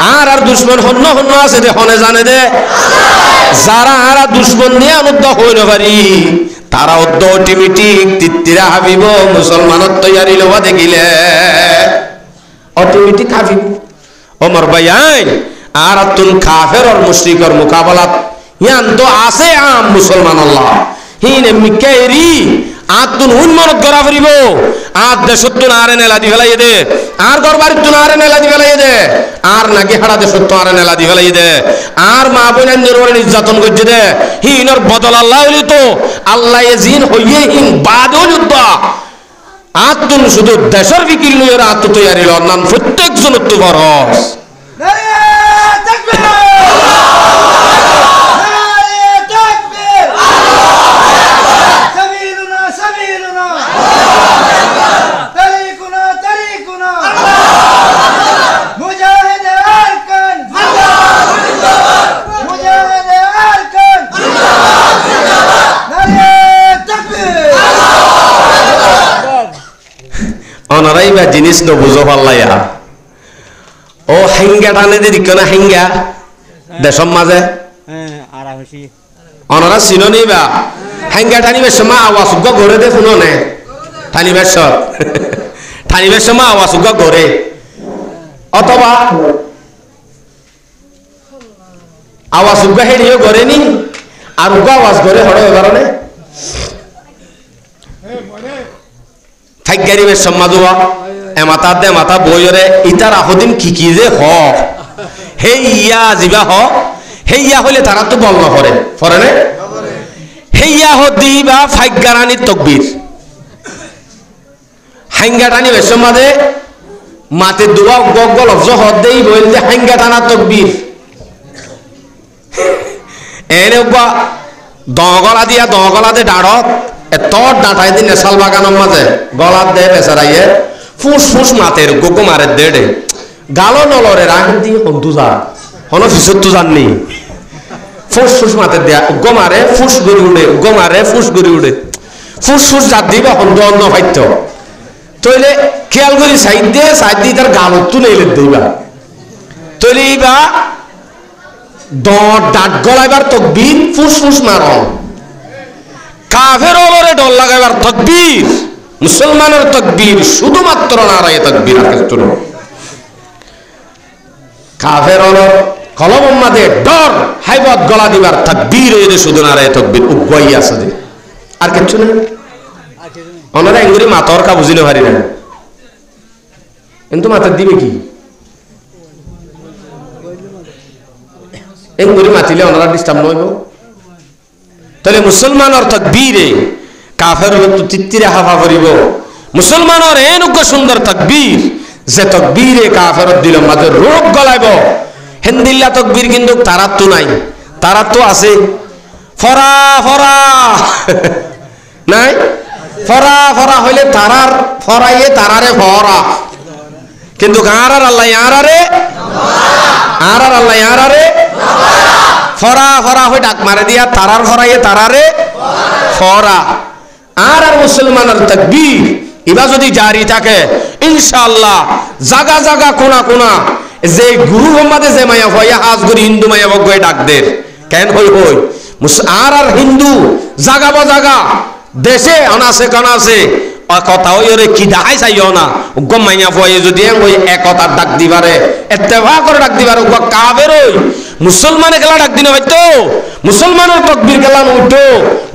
আর দুশ্মন হন্য হন্য আছে দে হনে জানে দে যারা আর দুশ্মন নিয়ে অনুদ্ধ হইল পারি তারা অদ্য অটোমেটিক তিত্তিরা হাবিব মুসলমানত তৈয়ারি লওয়া দেখিলে অটোমেটিক হাবিব ওমর ভাই আইন আর তুন কাফের আর মুশরিকর মুকাবালাত ইয়ান তো আছে আম মুসলমান আল্লাহ হিনে মিকাইরি আতুন উন্মনত করা ফরিব আর দেশত্তুন আরে নেলা দি ফেলাই দে আর গরবারিতুন আরে নেলা দি ফেলাই দে আর নাকি হাড়া দেশত্তু আরে নেলা দি ফেলাই দে আর মা বোনের নির্মল নির্যাতন করছে দে হিনর বদল আল্লাহ হইলি তো আল্লাহ জিন হইয়ে হিন বাদও যুদ্ধ আতুন শুধু দেশের ফিকির লইয়ের আত্ম তৈয়ারি লর নাম প্রত্যেকজন তো বরস অনারাই বা জিনিস তো বুঝো পাল্লাইয়া ও হাঙ্গা টানে দিদি কেন হাঙ্গা দেশম মাঝে অনারা চিননি বা হাঙ্গা টানিবের সময় আওয়াজ ঘরে দে শুনো নে টানিবের সব টানিবের সময় আওয়াজ ঘরে অথবা আওয়াজ হেরিও ঘরে নি আর আওয়াজ ঘরে হরে কারণে থাইগারিবের সম্মাদুয়া এমাতা দে মাতা বইরে ইতার আহদিন কি যে হ হে ইয়া জিবা হ হে ইয়া হইলে তারা তো বল না করে ফরে নে হে ইয়া হদি বা ফাইগারানি তকবীর হাঙ্গাটানি বেসমাদে মাতে দুয়া গগল অফজ হদ দেই বইলে হাঙ্গাটানা তকবীর এনে বা দগলা দিয়া দগলা দে ডাড়ত তোর ডাঁটাই দিন নেশাল বাগানোর মাঝে গলার দে বেচারাইয়ে ফুস ফুস মাতের গোগো মারে দেড়ে গালো নলরে রাগ দিয়ে হন্তু যা হন ফিসত তো জাননি ফুস ফুস মাতের দেয়া উগ্গ মারে ফুস গড়ি উড়ে উগ্গ মারে ফুস গড়ি উড়ে ফুস ফুস জাত দিবা হন্ত অন্য ফাইত্য তইলে খেয়াল করি সাইড দিয়ে তার গালত তুলে এলে দিবা তইলে এইবা ডাট গলাইবার তকবীর ফুস ফুস মারো কাফের ওলরে ডর লাগাইবার তাকবীর মুসলমানের তাকবীর শুধুমাত্র নারায়ে তাকবীর আকের কাফের ওলর কলম মাঝে ডর হাইবত গলা দিবার তাকবীর এদের শুধু নারায়ে তাকবীর উগ্গই আছে যে আর কিছু না ওনারা ইংরি মাতর কা বুঝিলে পারি না কিন্তু মাতার দিবে কি ইংরি মাতিলে ওনারা ডিস্টার্ব নইব তাহলে মুসলমানের তাকবীরে কাফের তো তিত্তিরে হাফা করিব মুসলমানের এনুগ্য সুন্দর তাকবীর যে তাকবীরে কাফের দিল মাঝে রোগ গলাইব হিন্দিল্লা তাকবীর কিন্তু তারা তো নাই তারা তো আছে ফরা ফরা নাই ফরা ফরা হইলে তারার ফরাইয়ে তারারে ফরা কিন্তু আর আল্লাহ ইয়ারারে আর আল্লাহ ইয়ারারে ফরা ফরা হয়ে ডাক মারে দিয়া তারার ফরাইয়ে তারারে ফরা আর মুসলমানের তাকবীর ইবা যদি জারি থাকে ইনশাআল্লাহ জাগা জাগা কোনা কোনা যে গুরু মোহাম্মদে যে মায়া হইয়া হাজ করি হিন্দু মায়া বগয় ডাক দের কেন হই হই আর হিন্দু জাগা বা জাগা দেশে অনাসে কানাসে কথা ওই রে কি দাহাই চাইও না গম মাইয়া ফয়ে যদি ওই একতার ডাক দিবারে ইত্তেফাক করে ডাক দিবারে ও কাফের ওই মুসলমানে গেলা ডাক দিনে হয়তো মুসলমানের তাকবীর গেলা উঠো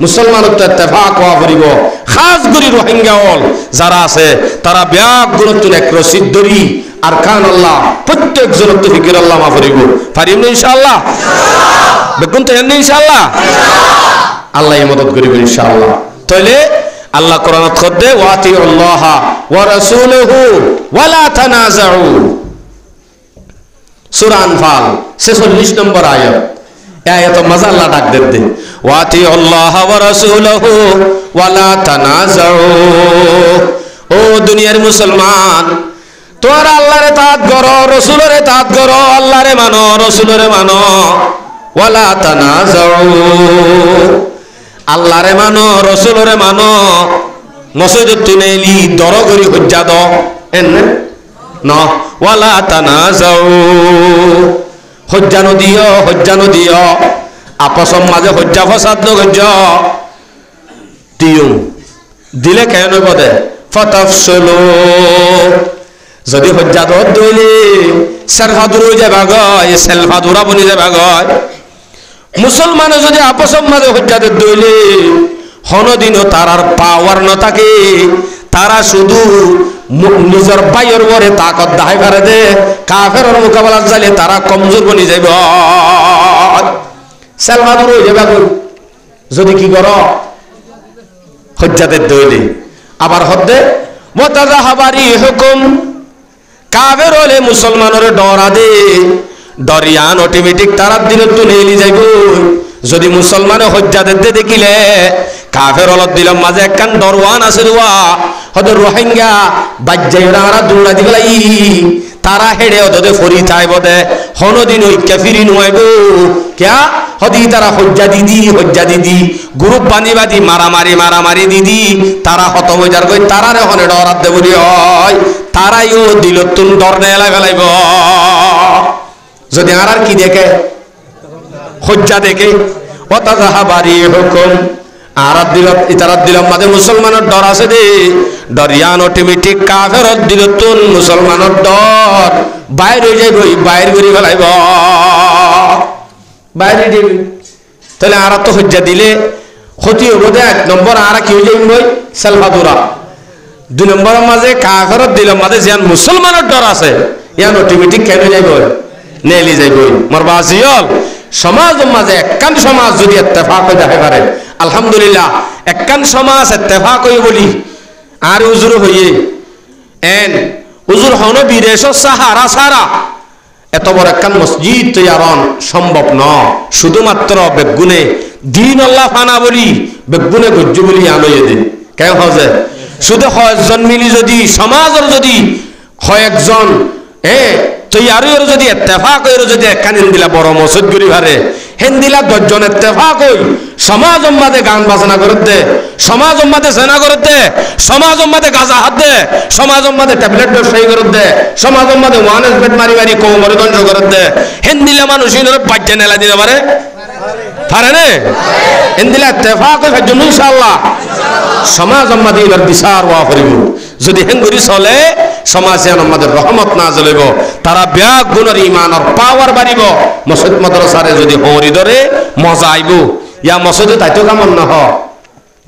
মুসলমানের তো ইত্তেফাক হওয়া করিব খাস করি রোহিঙ্গা হল যারা আছে তারা ব্যাগ গুণত্ব এক রশিদ ধরি আর কান আল্লাহ প্রত্যেক জনত্ব ফিকির আল্লাহ মা করিব পারিব না ইনশাআল্লাহ বেগুন তো এমনি ইনশাআল্লাহ আল্লাহ মদদ করিব ইনশাআল্লাহ তাইলে আল্লাহ কোরআনত খদ্দে ওয়াতিউল্লাহ ওয়া রাসূলুহু ওয়া লা তানাযাউ সূরা আনফাল 46 নম্বর আয়াত এই আয়াত মজা আল্লাহ ডাক দেন ওয়াতিউল্লাহ ওয়া রাসূলুহু ওয়া লা তানাযাউ ও দুনিয়ার মুসলমান তোমরা আল্লাহর ইতাআত করো রাসূলের ইতাআত করো আল্লাহরে মানো রাসূলের মানো ওয়া লা তানাযাউ আল্লাহরে মানো রাসূলরে মানো মসজিদে তুনেলি দরগরি হজ্জা দ এন না ওয়ালা তানাজাউ হজ্জা নদীয় আপসম মাঝে হজ্জা ফসাদ নগজ দিও দিলে কেন বদে ফতাফসলু যদি হজ্জা দত দইলে সেলফাদুর হয়ে যাবে গয় সেলফাদুরা বনি যাবে গয় মুসলমানে যদি আপসম মাঝে হজ্জাতে দইলে হনদিনও তারার পাওয়ার ন থাকে তারা শুধু নিজের বাইয়ের বরে তাকত দাহাই পারে দে কাফেরের মোকাবেলা চাইলে তারা কমজোর বনি যাইব সেলফাদুর হয়ে যাবে যদি কি কর হজ্জাতে দইলে আবার হদ্দে মুতাযাহাবারি হুকুম কাফের হলে মুসলমানের ডরা দে ডরিয়ান অটোমেটিক তারা দিন তো নেলি যাইব যদি মুসলমানে হজ্জাতে দেখিলে কাফের হলত দিলাম মাঝে একখান দরওয়ান আছে রুয়া হয়তো রোহিঙ্গা বাজ্যাইরা দৌড়া দিবেলাই তারা হেডে ওদের ফরি চাইব দে হনদিন ঐক্যা ফিরি নুয়াইব ক্যা হদি তারা হজ্জা দিদি গ্রুপ বাঁধি মারামারি দিদি তারা হতম হয়ে যার কই তারারে হনে ডরাত দেব হয় তারাইও দিল তুন ডর নেলা ফেলাইব যদি আর কি দেখে হজ্জা দেখে মুতাযাহাবারি হুকুম আরাত দিলাম মাঝে মুসলমানের ডর আছে দে ডরিয়ান অটোমেটিক কাফের দিল তুন মুসলমানের ডর বাইরে যাইব বাইর করে ফেলাইব বাইরে দিবি তাহলে আর তো হজ্জা দিলে ক্ষতি হবো দে 1 নম্বর আর কি হয়ে যাইব সেলফাদুরা 2 নম্বরের মাঝে কাফের দিলাম মাঝে যেন মুসলমানের ডর আছে ইয়ান অটোমেটিক কেন যাইব নেলি যাইব মরবাজিয়ল সমাজের মাঝে একখান সমাজ যদি ইত্তেফাক হয়ে যাবে পারে আলহামদুলিল্লাহ একখান সমাজ ইত্তেফাক হয়ে বলি আর উজুর হইয়ে এন উজুর হন বিদেশ সাহারা সারা এত বড় একখান মসজিদ তৈয়ারন সম্ভব ন শুধুমাত্র বেগুনে দিন আল্লাহ ফানা বলি বেগুনে গজ্জ বলি আনয়ে দিন কেন হজে শুধু কয়েকজন মিলি যদি সমাজের যদি কয়েকজন তৈয়ারের যদি ইত্তেফাক হয়ে যদি একখান দিলা বড় মসজিদ গরি ভারে হেন্দিলা 10 জন ইত্তেফাক হই সমাজ উম্মাদে গান বাজনা করতে সমাজ উম্মাদে জেনা করতে সমাজ উম্মাদে গাজা হাত দে সমাজ উম্মাদে ট্যাবলেট ব্যবসায়ী করতে সমাজ উম্মাদে ওয়ানেস বেড মারি কোমরে দঞ্জ করতে হেন্দিলা মানুষের বাজ্যা নেলা দিতে পারে না হেন্দিলা ইত্তেফাক হই জন্য ইনশাআল্লাহ সমাজ উম্মাদে এর বিচার ওয়া করিব যদি হেঙ্গুরি চলে সমাজে আমাদের রহমত না জ্বলিব তারা ব্যাগ গুণের ইমানের পাওয়ার বাড়িব মসজিদ মাদ্রাসারে যদি হরি ধরে মজা আইব ইয়া মসজিদে তাইতো কামন নহ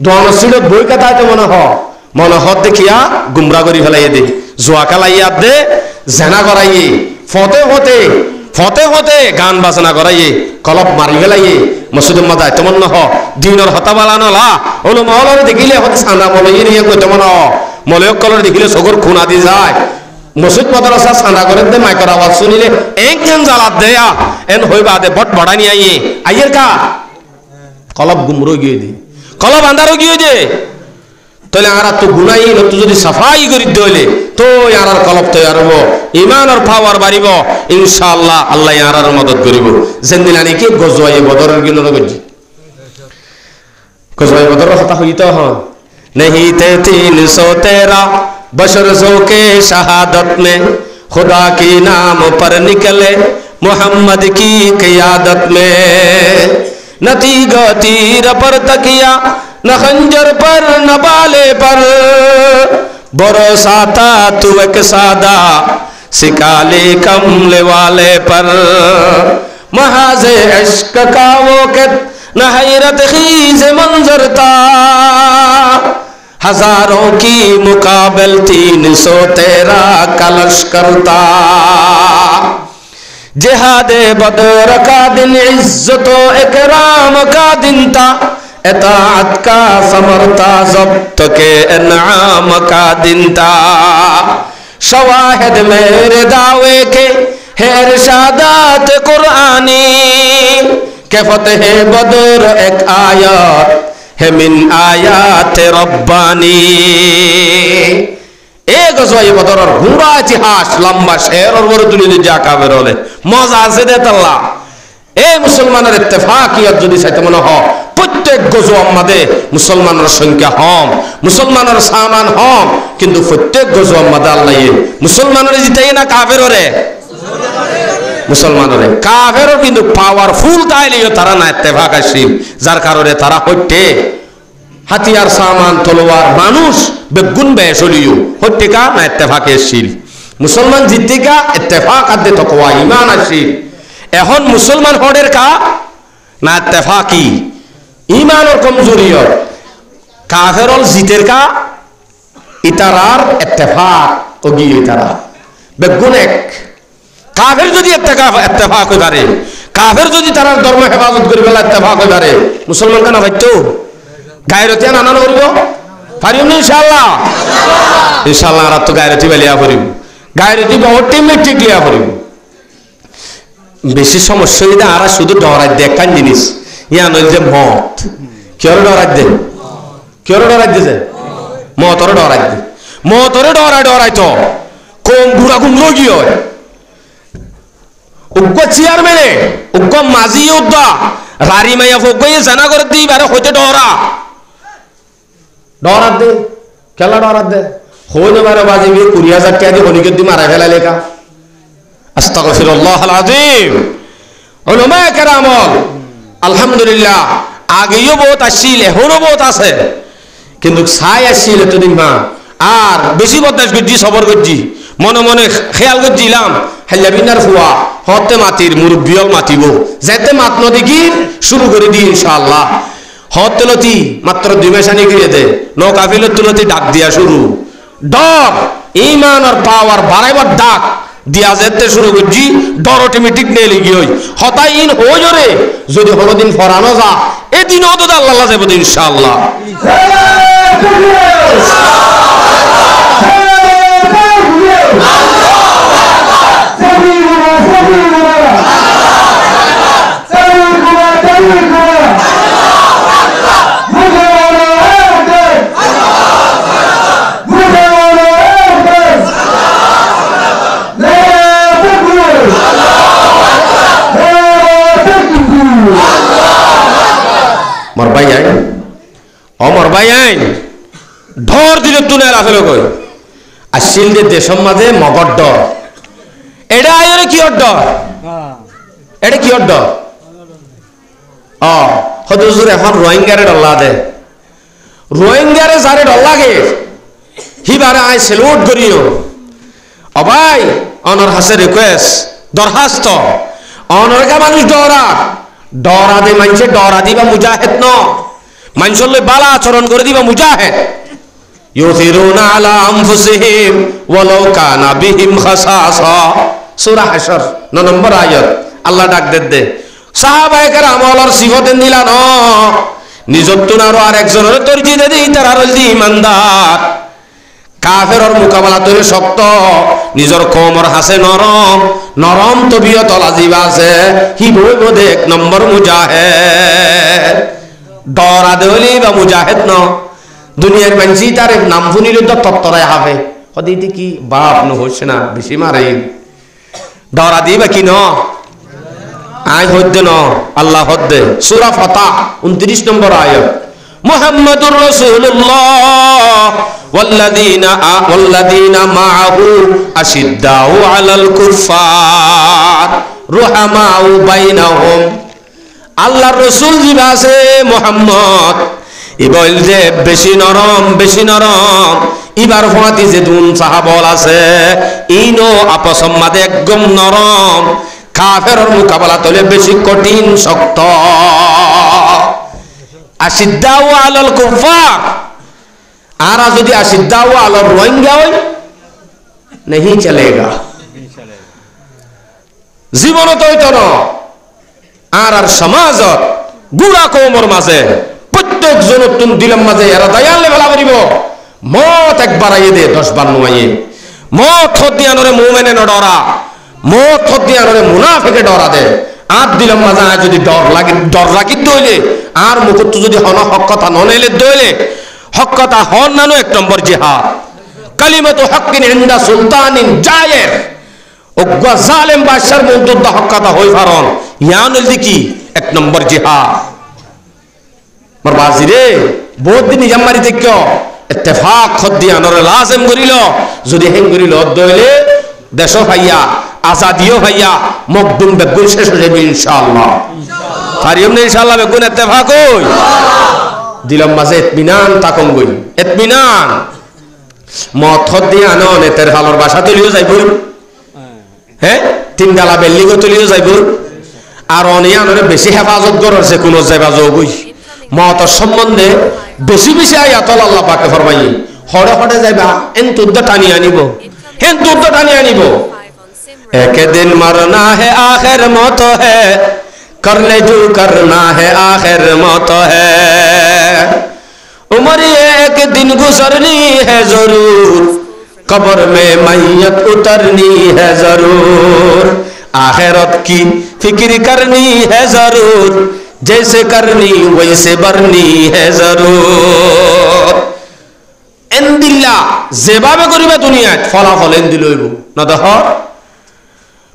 দোয়ানসিলে বই কাটাইতে মনে হত দেখিয়া গুমরা করি ফেলাই দে জোয়া খেলাইয়া দে জেনা করাইয়ে ফতে হতে গান বাজনা করাইয়ে কলপ মারি ফেলাইয়ে মসজিদের মাঝে আইতে মন নহ দিনের হতা বালানো লা ওলো মহলরে দেখিলে হতে সান্দা মলইয়ে নিয়ে কইতে মন মলয়ক কলর দেখিলে চকুর খুনা দি যায় মসজিদ মাদ্রাসা সান্দা করে দে মাইকর আওয়াজ শুনিলে একজন জ্বালাত দেয়া এন হইবা দে বট বড়ানি আইয়ের কা কলব গুমরো গিয়ে দে কলব আন্দারও গিয়ে দে তাহলে আর তো গুনাই তো যদি সাফাই করি দইলে তো আর কলব তৈয়ার হবো ইমানের পাওয়ার বাড়িব ইনশাআল্লাহ আল্লাহ আর মদত করিব যেদিন আনি কি গজওয়াই বদরের গিল গজি গজওয়াই বদরের কথা হইতো হন नहीं थे 313 बशरजों के शहादत में खुदा की नाम पर निकले मोहम्मद की क़ियादत में न तीर पर तकिया न खंजर पर न बाले पर भरोसा था तू एक सादा सिकाले कमले वाले पर महाज़े इश्क का वो के न हैरत खीज़ मंजर था हजारों की मुकाबल 313 का लश्कर था जिहादे बदर का दिन इज्जत इकराम का दिन था इताअत का समर था ज़ब्त के इनाम का दिन था शवाहिद मेरे दावे के है इरशादात कुरानी के फतेह बदर एक आयत है मिन आयात रब्बानी एक गजवाए बदर घुरा इतिहास लंबा शेर और बड़ दुनिया जा काफिर হলে মজা আছে দে আল্লাহ এই মুসলমানের ইত্তেফাকিয়ত যদি চাইতে মনে হয় প্রত্যেক গজওয়ার মধ্যে মুসলমানের সংখ্যা কম মুসলমানের সামান কম কিন্তু প্রত্যেক গজওয়ার মধ্যে আল্লাহ মুসলমানের জিতাই না কাফির ওরে মুসলমানরে কাফেরও কিন্তু পাওয়ারফুল তাইলেও তারা না ইত্তেফাক আসিল যার কারণে তারা হইতে হাতিয়ার সামান তলোয়ার মানুষ বেগুন বেশ হলিও হইতেকা না ইত্তেফাকে আসিল মুসলমান জিদ্দিকা ইত্তেফাক আদে তকওয়া ঈমান আসিল এখন মুসলমান হড়ের কা না ইত্তেফাকি ঈমানের কমজোরিয়ত কাফেরল জিতের কা ইতারার ইত্তেফাক ওগি ইতারা বেগুন এক কাফের যদি ইত্তেফাক হই পারে কাফের যদি তারা ধর্ম হেফাজত করি ফেলা ইত্তেফাক হই পারে মুসলমান কেন ভাইতো গায়রতি আনানো করব পারিম না ইনশাআল্লাহ ইনশাআল্লাহ আর তো গায়রতি বেলিয়া করিব গায়রতি বহুত টিম ঠিক লিয়া করিব বেশি সমস্যা এটা আর শুধু ডরাই দেখান জিনিস ইয়া নয় যে মত কেউ ডরাই দে কেউ ডরাই দিছে মতরে ডরাই দে মতরে ডরাই তো কম ঘুরা ঘুম রোগী হয় উগ্র চেয়ারম্যানে উগ্র মাঝি উদ্দা রারি মাইয়া ফোকে জানা করে দিই বারে হইতে ডরাত দে খেলা ডরাত দে হইনে বারে বাজি 20,000 টাকা দিয়ে হনিকে দি মারা ফেলা লেখা আস্তাগফিরুল্লাহ আযীম উলামা কেরাম আলহামদুলিল্লাহ আগেও বহুত আসছিল এখনো বহুত আছে কিন্তু ছাই আসছিল এতদিন মা আর বেশি বদমাশ করছি সবর করছি মনে মনে খেয়াল করছিলাম হেল্লাবিনার ফুয়া হতে মাতির মুরব্বিয়ল মাতিব যেতে মাত নদী শুরু করে দিই ইনশাআল্লাহ হতেলতি মাত্র 2 মাস আনি গিয়ে দে নৌকাফিলত তুলতি ডাক দিয়া শুরু ডর ঈমান আর পাওয়ার বাড়াইবার ডাক দিয়া যেতে শুরু করছি ডর অটোমেটিক নেই লিগি হই হতাই ইন হই জরে যদি হরদিন ফরানো যা এদিনও তো আল্লাহ যাবে ইনশাআল্লাহ অমর ভাই আইন ঢর দিলে তুলে রাখলো কই আসিল যে দেশের মাঝে মগর ডর এটা আয়রে কি ডর এটা কি ডর হদুজুর এখন রোহিঙ্গারে ডল্লা দে রোহিঙ্গারে যারে ডল্লা গে হিবারে আই সেলুট করিও অবাই অনর হাসে রিকোয়েস্ট দরখাস্ত অনরকা মানুষ ডরা দে মানুষে ডরা দিবা মুজাহিদ ন মানুষের লই বালা আচরণ করে দিবা মুজাহিদ ইউথিরুনা আলা আনফুসিহিম ওয়ালাউ কানা বিহিম খাসাসা সূরা হাশর 9 নম্বর আয়াত আল্লাহ ডাক দে সাহাবায়ে কেরাম আমলর সিফতেন দিলা ন নিজত তুনারো আর একজনের তরজি দে দিই তার হল ঈমানদার কাফেরর মোকাবেলা তৈরি শক্ত নিজের কমর হাসে নরম নরম তবিয়ত লাজিবা আছে হি বই বোধে 1 নম্বর মুজাহিদ ডরা দেলি বা মুজাহিদ ন দুনিয়ার মানসি তার নাম শুনিলে তো তত্তরায় হবে হদিতে কি বাপ ন হইছে না বেশি মারে ডরা দিবা কি ন আই হদ্দে ন আল্লাহ হদ্দে সূরা ফাতা 29 নম্বর আয়াত মুহাম্মাদুর রাসূলুল্লাহ والذين معه أشداء على الكفار رحماء بينهم আল্লাহর রাসূল যিবা আছে মুহাম্মদ ই বল যে বেশি নরম ইবার ফাতি যে দুন সাহাবল আছে ইনো আপসম্মাদে একদম নরম কাফেরর মোকাবেলা তলে বেশি কঠিন শক্ত আশিদ্দাউ আলাল কুফার আর যদি আশিদ্দাউ আলাল রোহিঙ্গা হয় नहीं चलेगा জীবন তৈতন আর সমাজত গুড়া কমর মাঝে প্রত্যেক জনতুন দিলাম মাঝে এরা দয়ালে ফেলা পারিব মত একবার আইয়ে দে 10 বার নয়ে মত হদিয়ানরে মুমিনে ন ডরা মত হদিয়ানরে মুনাফিকে ডরা দে আর দিলাম মাঝে যদি ডর রাখি দইলে আর মুখত যদি হন হক কথা ননেলে দইলে হক কথা হন নানো 1 নম্বর জিহাদ কালিমাতু হাক্কিন ইনদা সুলতানিন জায়ের ওগা জালেম বাদশার মধ্যে হক কথা হই ফারন ইয়ানুল দিকি 1 নম্বর জিহাদ মারবাজি রে বহুত দিন জামারি দেখো ইত্তেফাক খদিয়ানরে লাজম করিল যদি হেন করিল দইলে দেশ ভাইয়া আজাদিও ভাইয়া মকদুম বেগুন শেষ হয়ে যাবে ইনশাআল্লাহ। পারিম না ইনশাআল্লাহ বেগুন ইত্তেফাক হই দিলাম মাঝে ইতমিনান তাকম গই ইতমিনান মত দিয়ে আনো নেতের ভালোর বাসা তুলিও যাইব হ্যাঁ তিন গালা বিল্ডিংও তুলিও যাইব আর অনিয়া আনরে বেশি হেফাজত করছে কোন যাইবা যাবই মতর সম্বন্ধে বেশি বেশি আয়াতল আল্লাহ পাকে ফরমাই হড়ে হড়ে যাইবা এন তুদ্দ টানি আনিব হেন তুদ্দ টানি আনিব এক দিন মরনা হে আখের মত হে करने जो करना है आखिर मौत है उम्र ये एक दिन गुजरनी है जरूर कब्र में मैयत उतरनी है जरूर आखिरत की फिक्र करनी है जरूर जैसे करनी वैसे बरनी है जरूर एंदिल्ला जेबाबे करिबा दुनियात फलाफल एंदिल হইব না দেখ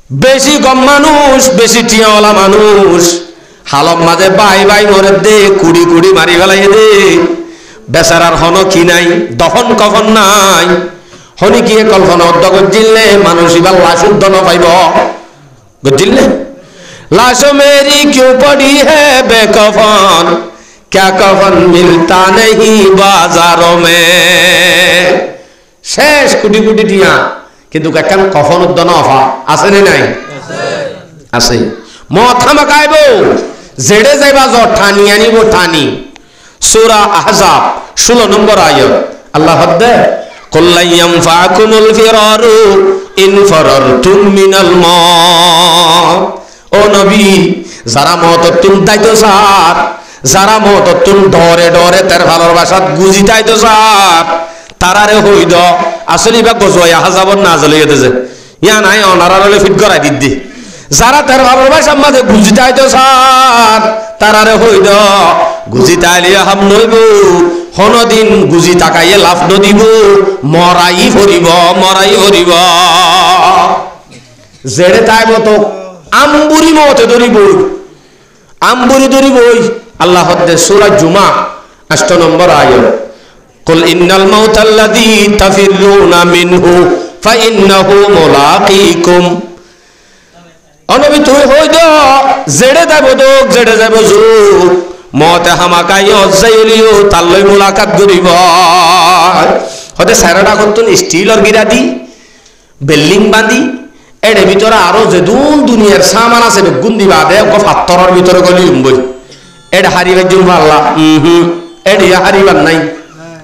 বেশি কম মানুষ বেশি টিয়াওয়ালা মানুষ হালম মাঝে বাই বাই মরে দে কুড়ি কুড়ি মারি ফেলাই দে বেচারার হন কি নাই দফন কফন নাই হনি কি কল্পনা অর্ধ গজিলে মানুষ এবার লাশ উদ্ধ পাইব গজিলে লাশ মেরি কিউ পড়ি হে বেকফন ক্যা কফন মিলতা নেহি বাজারো মে শেষ কোটি কোটি টিয়া কিন্তু একখান কফন উদ্দন অফা আছে নে নাই আছে মথামা গাইব জেড়ে যাইবা জ ঠানি আনিব ঠানি সূরা আহজাব 16 নম্বর আয়াত আল্লাহ হদ্দে কুল্লাইয়াম ফাকুমুল ফিরারু ইন ফারারতুম মিনাল মাউত ও নবী যারা মত তুম দাইতো সার যারা মত তুম ডরে ডরে তার ভালোবাসাত গুজি দাইতো সার তারারে হইদ আসলে বা গজয়া হাজাবর না জ্বলিয়ে দেছে ইয়া নাই অনারালে ফিট করাই দিদি যারা তার ভালোবাসার মাঝে গুজিতাইতো সার তারারে হইদ গুজিতাইলে হাম নইব হনদিন গুজি তাকাইয়ে লাভ নদিব মরাই ভরিব জেড়ে তাই মতো আম্বুরি মতে ধরিব আম্বুরি ধরিবই আল্লাহ হদ্দে সূরা জুমা 8 নম্বর আয়াত قل إن الموت الذي تفرون منه فإنه ملاقيكم অনবি তুই হইদ জেড়ে যাব দোক জেড়ে যাব জুক মতে হামাকাই অজাইলিও তালই মুলাকাত করিব হতে সারাটা করতুন স্টিলর গিরা দি বিল্ডিং বাঁধি এর ভিতরে আরো যে দুনিয়ার সামান আছে গুণ দিবা দে ও পাথরের ভিতরে গলি উম্বই এড হারিবার জন্য আল্লাহ এড হারিবার নাই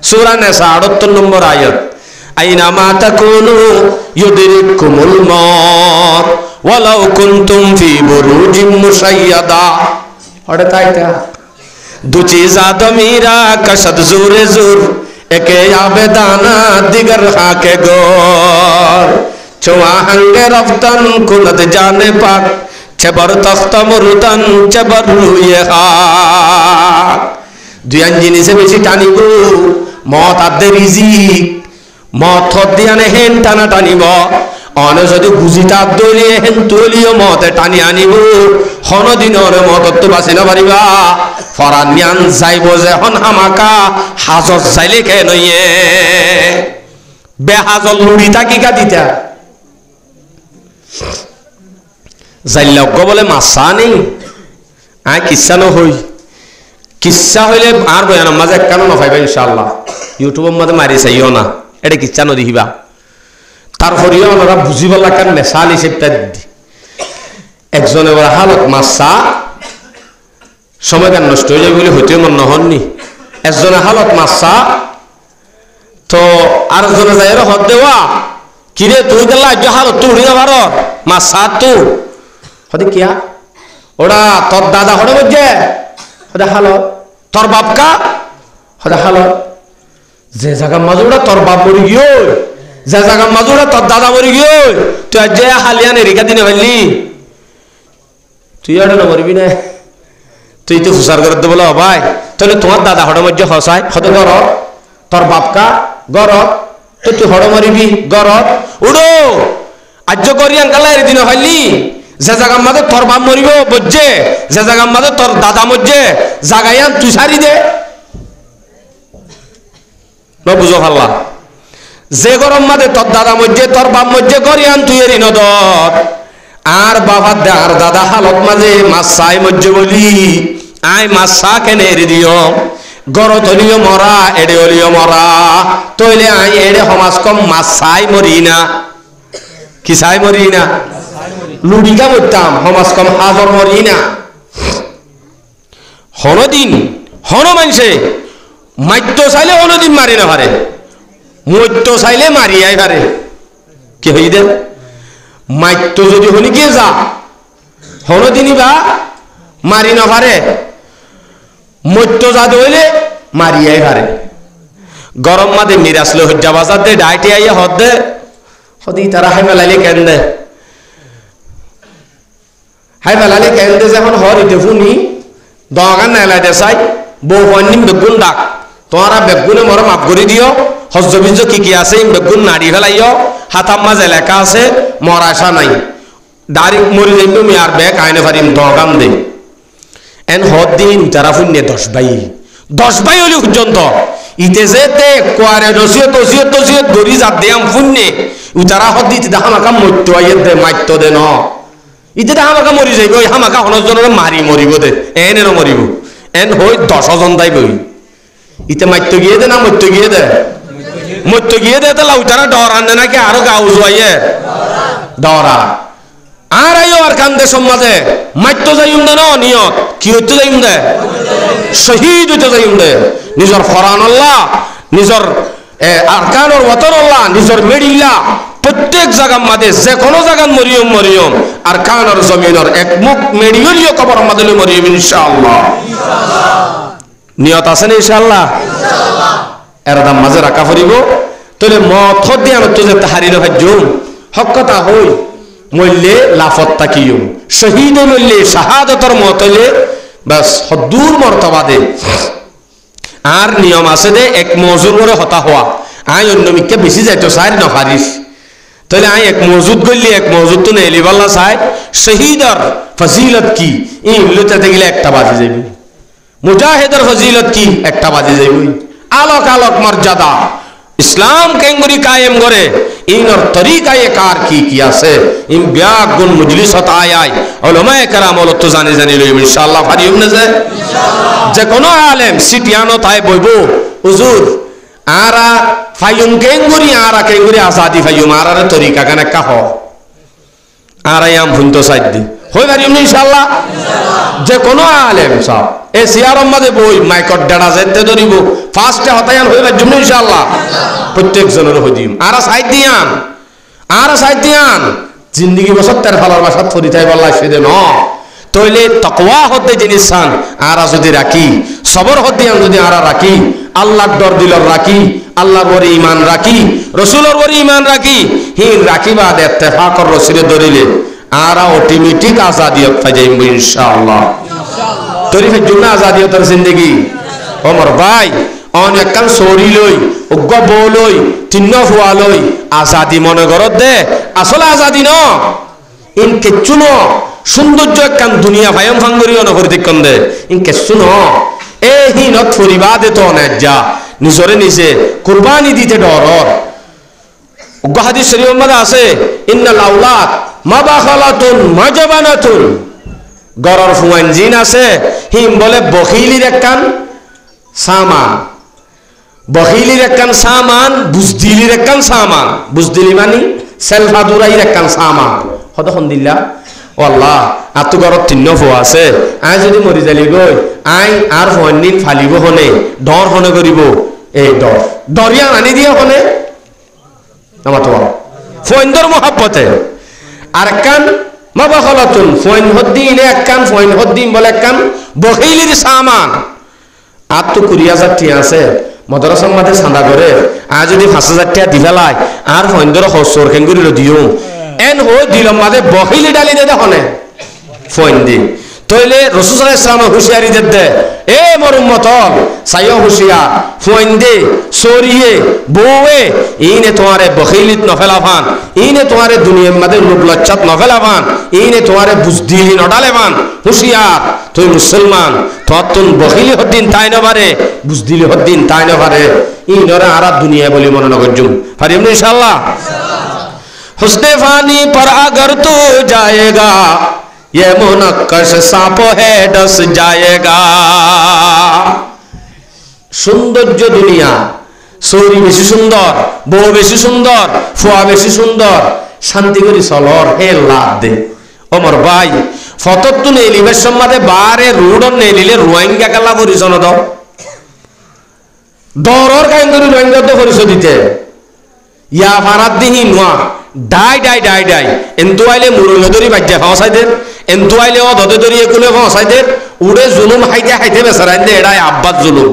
সূরা নিসা 78 নম্বর আয়াত আইনা মা তাকুনু ইউদরিকুমুল মাউত ওয়ালাউ কুনতুম ফি বুরুজিম মুশাইয়াদা ওটা তাইটা দু চিজ আদমিরা কশদ জোরে জোর একে আবেদানা দিগর হাকে গর ছোয়া হঙ্গে রফতন কুলত জানে পাক ছবর তখত মুরতন ছবর রুয়ে হাক দুই জিনিসে বেশি টানিব মত আদে রিজিক মত দিয়ানে হেন টানা টানিব অনে যদি বুঝিতা দলিয়ে হেন তুলিও মতে টানি আনিব হন দিনর মত তো বাঁচি না পারিবা ফরানিয়ান যাইব যে হন হামাকা হাজত যাইলে কে নইয়ে বেহাজল লুড়ি থাকি কা দিতা যাইলে বলে মাসা নেই আয় কিসা নহই কিসা হইলে আর বয়ান মাঝে কেন নফাইবা ইনশাআল্লাহ ইউটিউবের মধ্যে মারি চাইও না এটা কিসা নদিবা তারপরেও ওনারা বুঝিব লাগান মেশাল হিসেবটা দি একজনে ওরা হালত মাসা সময় গান নষ্ট হয়ে যাবে বলে হইতেও মন নহননি একজনে হালত মাসা তো আর একজনে যাই হদ দেওয়া কিরে তুই গেলা হালত তুই উড়িয়ে পার মাসা তু হতে কিয়া ওরা তোর দাদা হড়ে বুঝছে হতে হালত তোর বাপকা হতে হালত যে জায়গা মাজুরা তোর বাপ মরি গিয়ে যে জায়গা মাজুরা তোর দাদা মরি গিয়ে তুই আজ যে হালিয়ান এরিকা দিনে ভাবলি তুই আর না মরবি না তুই তো হুসার করে দেবো ভাই তাহলে তোমার দাদা হড়ে মজ্জ হসায় হতে গর তোর বাপকা গর তো তুই হড়ে মরিবি গর উড়ো আজ করি আঙ্কালা এর দিনে ভাবলি যে জায়গার মাঝে তোর বাপ মরিব বজ্জে যে জায়গার মাঝে তোর দাদা মজ্জে জাগাইয়ান তুই সারি দে ন বুঝো ভাল্লা যে গরম মাঝে তোর দাদা মজ্জে তোর বাপ মজ্জে করিয়ান তুই এরি নদর আর বাবা আর দাদা হালত মাঝে মাছ চাই মজ্জ বলি আই মাছ চা কেনে এড়ে দিও গরত হলিও মরা এড়ে হলিও মরা তইলে আই এড়ে সমাজ কম মাছ চাই মরি না কি চাই মরি না লুডিকা মরতাম সমাজ কম হাজর মরি না হনদিন হন মানুষে মাত্য চাইলে হনদিন মারি না পারে মত্য চাইলে মারিয়াই পারে কি হই দে মাত্য যদি হনি গিয়ে যা হনদিনই বা মারি না পারে মত্য যা হইলে মারিয়াই পারে গরম মাদে মিরাসলে হজ্জা বাজার দে ডাইটে আইয়া হদ দে হদি তারা হাই মেলাইলে কেন দে হাই মেলাইলে কেন দে যখন হর ইতে ফুনি দগান নাইলাই দে চাই বউ হন্নিম বেগুন ডাক তোমারা বেগুনে মর মাপ করে দিও হজ্জ বিজ্জ কি আছে বেগুন নাড়ি ফেলাইও হাতাম মাঝে লেখা আছে মরাশা নাই ডাইরেক্ট মরি যাইব আমি আর বেগ আইনে পারিম দগান দে এন হদ দিন তারা ফুন্নে 10 ভাই হলি পর্যন্ত ইতে যেতে কোয়ারে নসিয়ত গরি যা দেয়াম ফুন্নে উতারা হদ দিতে দেখা মাকা মত্য আইয়ে দে মাত্য দে ন ইতে দেখা মাকা মরি যাইব ওই হামাকা হনজনের মারি মরিব দে এনে মরিব এন হই 10 জন দাইব ইতে মাত্য গিয়ে দে না মত্য গিয়ে দে মত্য গিয়ে দে তাহলে উতারা ডর আনে নাকি আরো গাও জুয়াইয়ে ডরা আর আইও আর কান্দে সমাজে মাত্য যাইম দে ন নিয়ত কি হইতে যাইম দে শহীদ হইতে যাইম দে নিজর ফরান আল্লাহ নিজর আরকানোর ওয়াতন আল্লাহ নিজর মেডিল্লা প্রত্যেক জায়গা মাঝে যে কোনো জায়গা মরিয়ম আর কানোর জমিনের এক মুখ মেডিলিও কবর মাঝে মরিয়ম ইনশাআল্লাহ নিয়ত আছে না ইনশাআল্লাহ এর দাম মাঝে রাখা পড়িব তাহলে মত দিয়ে আমি তো যে হারিলে ভাজ্যম হক কথা হই মল্লে লাফত তাকিয়ম শহীদ মল্লে শাহাদতর মত হইলে বাস হদ্দুর মর্তবা দে আর নিয়ম আছে দে এক মজুর করে হতা হওয়া আই অন্য মিকে বেশি যাইতো চাই না পারিস তাহলে আই এক মজুদ গলি এক মজুদ তো নেলি বললা চাই শহীদর ফজিলত কি এই লুটাতে গেলে একটা বাজে যাবে মুজাহিদের ফজিলত কি একটা বাজে যাবে আলোক আলোক মর্যাদা ইসলাম কেঙ্গুরি কায়েম করে ইনর তরিকায়ে কার কি আছে ইন ব্যাগ গুণ মজলিস হতা আয় উলামায়ে কেরাম ওলত জানি লইব ইনশাআল্লাহ ফারিয়ম না ইনশাআল্লাহ যে কোন আলেম সিটিয়ানো তাই বইবো হুজুর আরা ফায়ুম কেঙ্গুরি আরা কেঙ্গুরি আসাদি ফায়ুম আরার তরিকা কানে কাহ আরা ইয়াম ভুনতো সাইদি হই ফারিয়ম না ইনশাআল্লাহ যে কোন আলেম সব এ সিয়ারম মাঝে বই মাইকট ডেড়া যেতে ধরিব ফার্স্টে হতায়ান হইবার জন্য ইনশাআল্লাহ প্রত্যেক জনের হদিম আর সাইড দিয়ান জিন্দগি বছর তার ভালোর বাসাত ফরিতাই বল্লা সেদে ন তইলে তাকওয়া হতে জিনিস সান আর যদি রাখি সবর হদিয়ান যদি আর রাখি আল্লাহর ডর দিলর রাখি আল্লাহর ওরে ঈমান রাখি রাসূলের ওরে ঈমান রাখি হিন রাখিবা দে ইত্তেফাকর রসুলে ধরিলে আর অটোমেটিক আজাদিয়ত পাই যাইব ইনশাআল্লাহ তরিফে জুনা আজাদিয়তের জিন্দগি ওমর ভাই অনেক কান সরি লই উগ্গ বলই তিন্ন ফুয়া লই আজাদি মনে করত দে আসলে আজাদি ন ইন কেচ্ছু ন সৌন্দর্য একখান দুনিয়া ভায়ম ভাঙ্গরিও নগর দেখন দে ইন কেচ্ছু ন এ হিনত ফরিবা দে তো অনেক যা নিজরে নিজে কুরবানি দিতে ডরর উগ্গ হাদিস শরীফের মধ্যে আছে ইন্নাল আওলাদ মাবাখালাতুন মাজাবানাতুন গরর ফুয়ান জিন আছে হিম বলে বখিলির একখান সামান বখিলির একখান সামান বুজদিলির একখান সামান বুজদিলি মানে সেলফাদুরাইর একখান সামান কতক্ষণ দিলা ও আল্লাহ আর তো গরত তিন্ন ফুয়া আছে আই যদি মরি যালি গই আই আর ফন্নিন ফালিব হনে ডর হনে করিব এই ডরিয়া আনি দিয়ে হনে আমার তো ফইন্দর মহাব্বতে আর একখান মাবাখালাতুন ফইন হদ্দিন একখান ফইন হদ্দিন বলে একখান বখিলির সামান আর তো 20,000 টিয়া আছে মদরসার মাঝে চাঁদা করে আর যদি 5,000 টিয়া দি ফেলায় আর ফইন্দর হসর কেঙ্গুরিল দিও এন হই দিলম মাঝে বখিলি ডালি দে হনে ফইন দি তইলে রাসূল সাল্লাল্লাহু আলাইহি ওয়াসাল্লাম হুশিয়ারি দে এ মোর উম্মত সাইয় হুশিয়ার ফইন দে সরিয়ে বউয়ে ইনে তোমারে বখিলিত নফেলাভান ইনে তোমারে দুনিয়ার মাঝে লোভ লজ্জাত নফেলাভান ইনে তোমারে বুজদিলি নডালেভান হুশিয়ার তুই মুসলমান তোর বখিলি হদ্দিন তাই নবারে বুজদিলি হদ্দিন তাই নবারে ইনরা আরা দুনিয়া বলি মনে নগরজুম পারিম না ইনশাআল্লাহ हुस्ने फानी पर अगर तू जाएगा ये मुनक्कश सांप है डस जाएगा। সৌন্দর্য দুনিয়া, সৌরি বেশি সুন্দর, বউ বেশি সুন্দর, ফুয়া বেশি সুন্দর, শান্তি করে চলর হে লাভ দে। ওমর ভাই ফতত তু নেলিবের সম্মাদে বারে রুডন নেলিলে রোহিঙ্গা কালা পরিচন দাও দরর কাইন করে রোহিঙ্গা তো পরিচয় দিতে ইয়া ফারাত দিহি নোয়া ডাই ডাই ডাই ডাই এন্তু আইলে মুরুঙ্গে ধরি বাজ্যা ফাঁসাইদের, এন্তু আইলে ও ধতে ধরি একুলে ফাঁসাইদের, উড়ে জুলুম হাইতে হাইতে বেসারাইন দে এটাই আব্বাস জুলুম।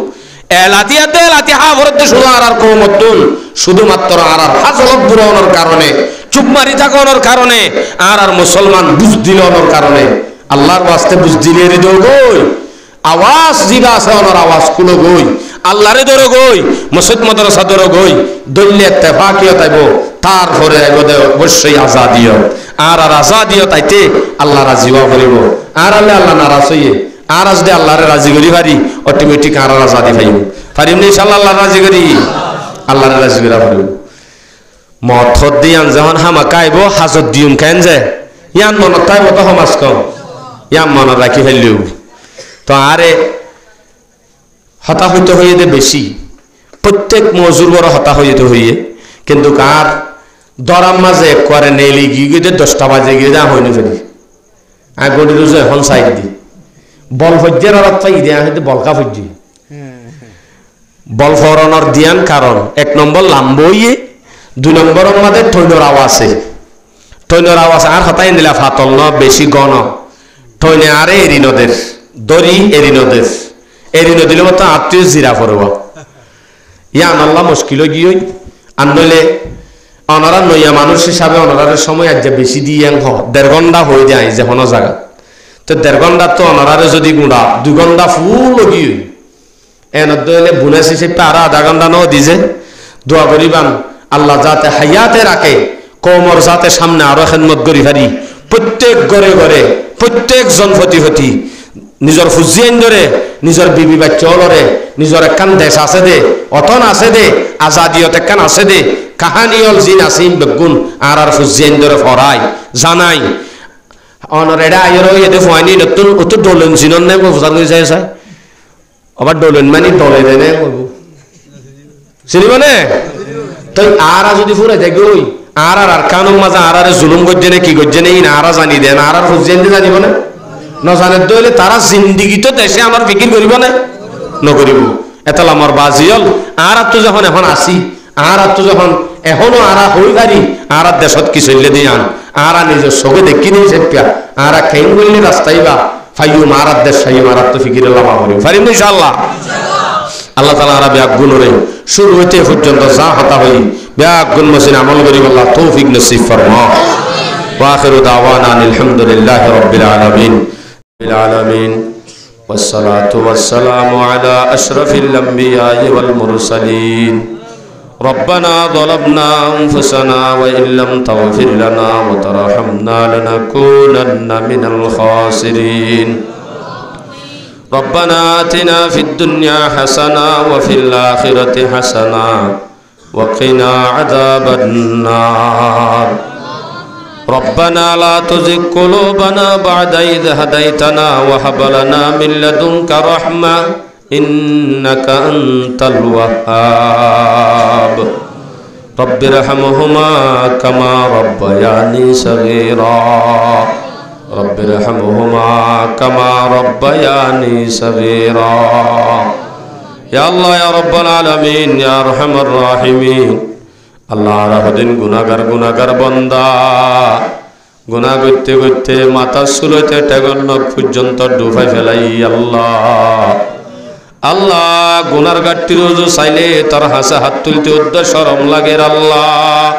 এলাতিয়াতে এলাতি হা ভরতে শুধু আর কমতুন শুধুমাত্র আর হাজলত বুড়ানোর কারণে, চুপ মারি থাকানোর কারণে, আর মুসলমান বুঝ দিলানোর কারণে। আল্লাহর বাস্তে বুঝ দিলে রে দেও গই আওয়াজ জিবা আছে ওনার আওয়াজ কুলো গই আল্লাহরে ধরো গই মসজিদ মাদ্রাসা ধরো গই দল্লে ইত্তেফাকিয়ত আইব, তারপরে আইব দে অবশ্যই আজাদিয়ত। আর আজাদিয়ত আইতে আল্লাহ রাজি হওয়া করিব, আর আল্লাহ নারাজ হইয়ে আর আজ দে আল্লাহরে রাজি করি পারি অটোমেটিক আর আজাদি পাইব পারিম নি ইনশাআল্লাহ। আল্লাহ রাজি করি আল্লাহরে রাজি করা পারিব। মত দিয়ান যখন হামা কাইব হাজত দিউম কেন যে ইয়ান মনত কাইব তো সমাজ কম ইয়ান মনত রাখি ফেললিও তো আরে হতাহত হয়ে দে বেশি, প্রত্যেক মজুর বড় হতা হইতে হইয়ে, কিন্তু কার দরাম মাঝে করে নেলি গিয়ে 10টা বাজে গিয়ে যা হইনি ফেলি আগটি রোজ এখন সাইড দি বল ফজ্জের রাত পাই দিয়া হইতে বলকা ফজ্জি বল ফরনর দিয়ান কারণ 1 নম্বর লাম্বইয়ে, 2 নম্বরের মধ্যে ঠৈনর আওয়াজে ঠৈনর আওয়াজ আর হতাই দিলা ফাতল ন বেশি গণ ঠৈনে আরে এরিনদের দড়ি এরিনদের এরিনো দিলে মতো আত্মীয় জিরা পড়ব ইয়ান আল্লাহ মুশকিল গিয়ে আনলে অনারা নইয়া মানুষ হিসাবে অনারার সময় আজ বেশি দিয়ে 1.5 ঘন্টা হয়ে যায় যে কোনো জায়গা তো 1.5 ঘন্টা তো অনারারে যদি গুঁড়া 2 ঘন্টা ফুল গিয়ে এনলে বুনেস হিসেবে আর 1/2 ঘন্টা ন দিছে দোয়া করিবান আল্লাহ যাতে হায়াতে রাখে কোমর যাতে সামনে আরো খেদমত করি পারি প্রত্যেক ঘরে ঘরে প্রত্যেক জন প্রতি নিজের ফুজিয়ান ধরে নিজের বিবি বাচ্চা লরে নিজের একখান দেশ আছে দে অতন আছে দে আজাদিয়ত একখান আছে দে কাহানিয়ল জিন আসিম বেগুন আর ফুজিয়ান ধরে ফরাই জানাই অনরেডা আইরো এতে ফয়নি নতুন অত ডলেন জিনন নে বুঝার কই যায় চাই আবার ডলেন মানে ডলে দেনে কইব চিনিব না তুই আর যদি ফুরে দেখই আর কানুন মাজা আর জুলুম গজ্জে নে কি গজ্জে নেই না আর জানি দেন আর ফুজিয়ান দে জানিব না নজানে দইলে তারা জিন্দিগি তো দেশে আমার ফিকির করিব না নকরিব এতাল আমার বাজিয়ল আর তো যখন এখন আসি আর তো যখন এখনো আর হই পারি আর দেশত কি চললে দিয়ান আর নিজের চোখে দেখি নেই সেপিয়া আর খেইন বললে রাস্তায় বা ফাইও মারাত দেশ ফাইও মারাত তো ফিকির লামা করিব পারিম ইনশাআল্লাহ। আল্লাহ তাআলা আর ব্যাগ গুণ রে শুরু হইতে পর্যন্ত যা হতা হই ব্যাগ গুণ মসিন আমল করিব আল্লাহ তৌফিক নসিব ফরমা। ওয়া আখিরু দাওয়ানা আলহামদুলিল্লাহি রাব্বিল আলামিন العالمين والصلاة والسلام على أشرف الأنبياء والمرسلين. ربنا ظلمنا أنفسنا وإن لم تغفر لنا وترحمنا لنكونن من الخاسرين. ربنا آتنا في الدنيا حسنة وفي الآخرة حسنة وقنا عذاب النار. ربنا لا تزغ قلوبنا بعد إذ هديتنا وهب لنا من لدنك رحمة إنك أنت الوهاب. رب ارحمهما كما ربياني صغيرا. رب ارحمهما كما ربياني صغيرا. يا الله يا رب العالمين يا أرحم الراحمين. আল্লাহ রাহদিন গুনাহগার বান্দা গুনাহ করতে করতে মাথা চুলতে টেগল পর্যন্ত ডুবাই ফেলাই আল্লাহ আল্লাহ গুনার গাট্টি রোজ চাইলে তার হাসে হাত তুলতে উদ্দ শরম লাগে আল্লাহ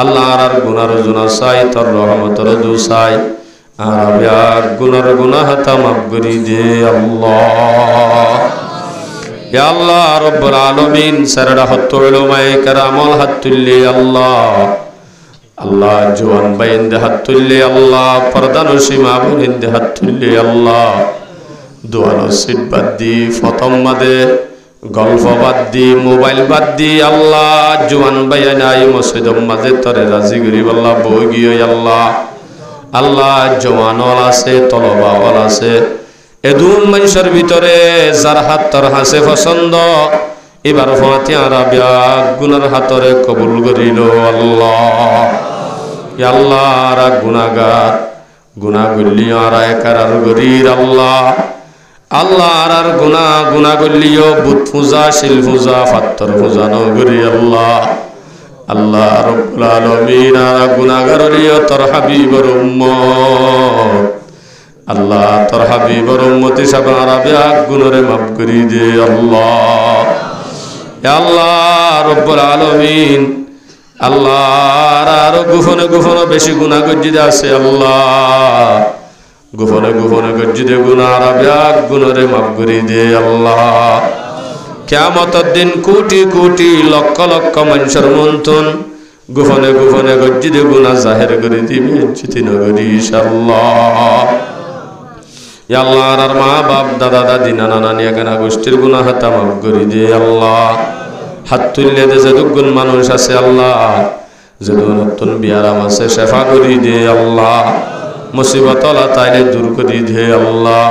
আল্লাহ আর গুনার জুনা চাই তোর রহমতের দু চাই আর গুনার গুনাহ মাফ করে দে আল্লাহ। Ya Allah Rabbul Alamin sarada hattu ulamae karamol hattulli Allah Allah juan bayinde hattulli Allah pardanu sima bayinde hattulli Allah duano sidbaddi fatam made গল্প বাদ দি মোবাইল বাদ দি আল্লাহ জোয়ান ভাইয়া নাই মসজিদের মাঝে তরে রাজি করি আল্লাহ বই গিয়ে আল্লাহ আল্লাহ জওয়ানল আছে তলবাওয়াল আছে এদুন মানুষের ভিতরে যার হাত তার হাসে পছন্দ এবার ফাতিহা রাবিয়া গুনার হাতরে কবুল করিল আল্লাহ ইয়া আল্লাহ আর গুনাহগার গুনাহ গল্লি আর একরার গরির আল্লাহ আল্লাহ আর গুনাহ গল্লিও বুত পূজা শিল পূজা পাত্তর পূজা নগরি আল্লাহ আল্লাহ রাব্বুল আলামিন আর গুনাহগার লিও তোর হাবিবের উম্মত আল্লাহ তোর হাবিবের উম্মতি সব আরাবিয়া গুনারে মাফ করি দে আল্লাহ ইয়া আল্লাহ রাব্বুল আলামিন আল্লাহ আর গোপনে গোপনে বেশি গুনাহ গজ্জিদে আছে আল্লাহ গোপনে গোপনে গজ্জিদে গুনাহ আরাবিয়া গুনারে মাফ করি দে আল্লাহ কিয়ামতের দিন কোটি কোটি লক্ষ লক্ষ মানুষের মন্তন গোপনে গোপনে গজ্জিদে গুনাহ জাহির করে দিবে জিতি নগরী ইনশাআল্লাহ ইয়া আল্লাহ আর মা বাপ দাদা দাদি নানা নানি এখানে গোষ্ঠীর গুনাহ হাতা মাফ করে দে আল্লাহ হাত তুললে দে যে দুগুণ মানুষ আছে আল্লাহ যে নতুন বিয়ারাম আছে শেফা করি দে আল্লাহ মুসিবত আল্লাহ তাইলে দূর করি দে আল্লাহ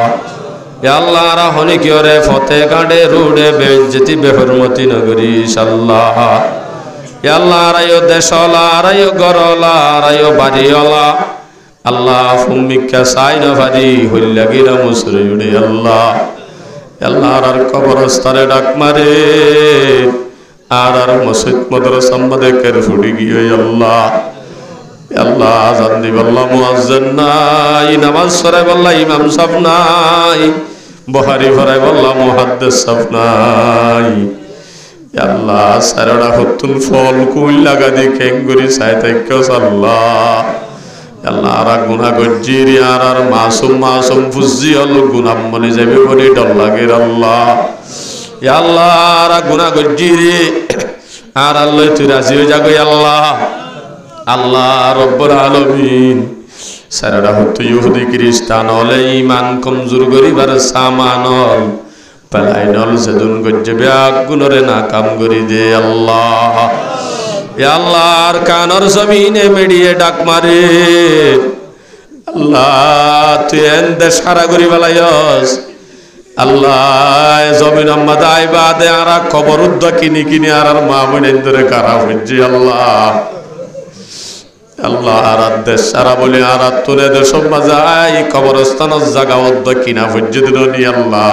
ইয়া আল্লাহ আর হনি কিয়রে ফতে গাঁডে রুডে বেজ্জতি বেহরমতি নগরী ইনশাআল্লাহ ইয়া আল্লাহ আরায়ো দেশলা আরায়ো গরলা আরায়ো বাড়িওয়ালা আল্লাহ ফুমিকা সাইনা ভারি হইলাগিরা মুসরে উড়ে আল্লাহ আল্লাহ আর কবরস্থানে ডাক মারে আর মসজিদ মাদ্রাসা মধ্যে কের ফুটি গিয়ে আল্লাহ আল্লাহ আজান দি আল্লাহ মুয়াজ্জিন নাই নামাজ পড়াই আল্লাহ ইমাম সাহেব নাই বুখারী পড়াই আল্লাহ মুহাদ্দিস সাহেব নাই আল্লাহ সারাটা হতুন ফল কুল লাগা দি কেঙ্গুরি সাইতাইক্য আল্লাহ আল্লাহ আর গুনাহ গজ্জিরি আর মাসুম ফুজি আল গুনাহ মনে যাবে বলি ডর লাগে আল্লাহ ইয়া আল্লাহ আর গুনাহ গজ্জিরি আর আল্লাহ তুই রাজি হয়ে যাগো আল্লাহ আল্লাহ রব্বুল আলামিন সারাটা হতো ইহুদি খ্রিস্টান হলে ঈমান কমজোর গরিবার সামানল পালাইনল সেদুন গজ্জবে আগুনরে না কাম করি দে আল্লাহ ইয়া আল্লাহ আর কানর জমিনে মেডিয়ে ডাক মারে আল্লাহ তুই এন্দে সারা করি বেলায়স আল্লাহ জমিন আম্মাদ আইবাদে আর কবর উদ্দ কিনি কিনি আর মা বোনেন্দরে কারা হইজি আল্লাহ আল্লাহ আর দেশ সারা বলে আর তুলে দেশ বাজাই কবরস্থানের জায়গা উদ্দ কিনা হইজি দিলনি আল্লাহ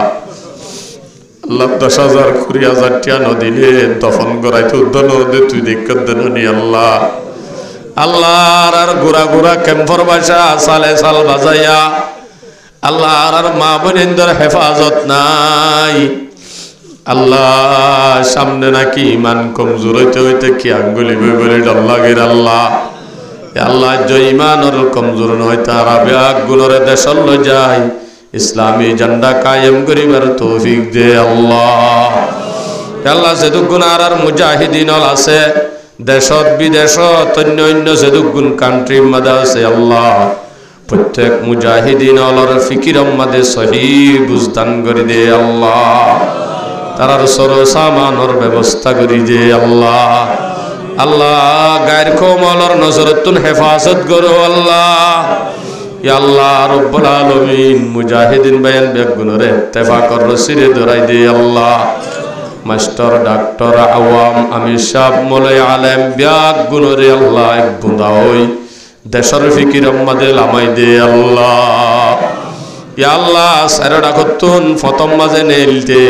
আল্লাহ 10,000 20,000 টিয়া নদিলে দফন করাইতে উদ্যান দে তুই দিক্কত দেননি আল্লাহ আল্লাহ আর গোরা গোরা ক্যাম্পর বাসা সালে সাল বাজাইয়া আল্লাহ আর মা বোনেন্দর হেফাজত নাই আল্লাহ সামনে নাকি ইমান কমজোর হইতে হইতে কি আঙ্গুলি বলে ডর লাগে আল্লাহ আল্লাহ যে ইমানের কমজোর নয় তারা ব্যাগ গুণরে দেশল যায় ইসলামী ঝান্ডা কায়েম করিবার তৌফিক দে আল্লাহ আল্লাহ যেদুগুণ আর মুজাহিদিন আছে দেশত বিদেশত অন্য অন্য যেদুগুণ কান্ট্রির মধ্যে আছে আল্লাহ প্রত্যেক মুজাহিদিন অলর ফিকির মাঝে সহি বুঝদান করে দে আল্লাহ তারার সর সামানোর ব্যবস্থা করে দে আল্লাহ আল্লাহ গায়ের কোমলর নজরতুন হেফাজত করো আল্লাহ ইয়া আল্লাহ রব্বুল আলামিন মুজাহিদিন বায়ান বেগুনরে ইত্তেফাকর রসিরে ধরাই দে আল্লাহ মাস্টার ডাক্তার আওয়াম আমির সাহেব মোলাই আলেম বেগুনরে আল্লাহ এক বুঁদা হই দেশের ফিকির আমাদের লামাই দে আল্লাহ ইয়া আল্লাহ সারাটা কতুন ফতম মাঝে নেলতে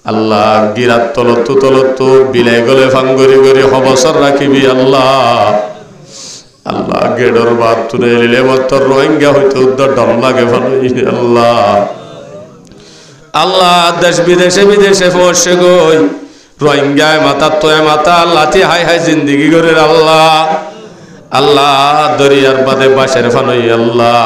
আল্লাহ গিরাত তলতু বিলাই গলে ফাঙ্গরি গরি হবসর রাখিবি আল্লাহ আল্লাহ গেডর বাদ তুলে নিলে মাত্র রোহিঙ্গা হইতে উদ্ধার ডর লাগে ভালোই আল্লাহ আল্লাহ দেশ বিদেশে পৌঁছে গই রোহিঙ্গায় মাথা তোয় মাথা লাথি হাই হাই জিন্দিগি করে আল্লাহ আল্লাহ দরিয়ার বাদে বাসের ফানই আল্লাহ